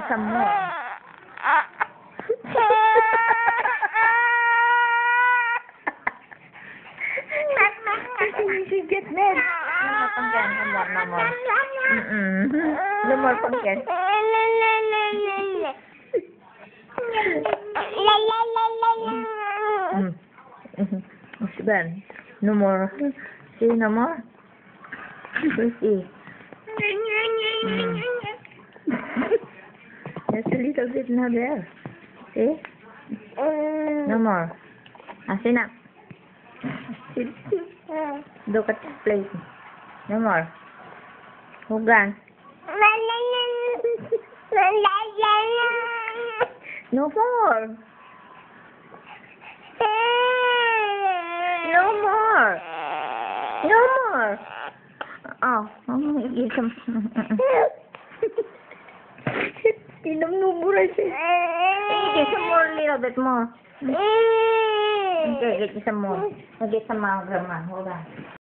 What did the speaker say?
some more. You should get mad. No more panggan. No more, no more. No more panggan. Ben, no more. See, no more. See. There's a little bit now there. See? No more. Sit up. Look at this place. No more. Hugan. No more. No more. No more. Oh, get some. Inumnubura siya. Get some more, a little bit more. Okay, get some more. Get some more, Grandma. Hold on.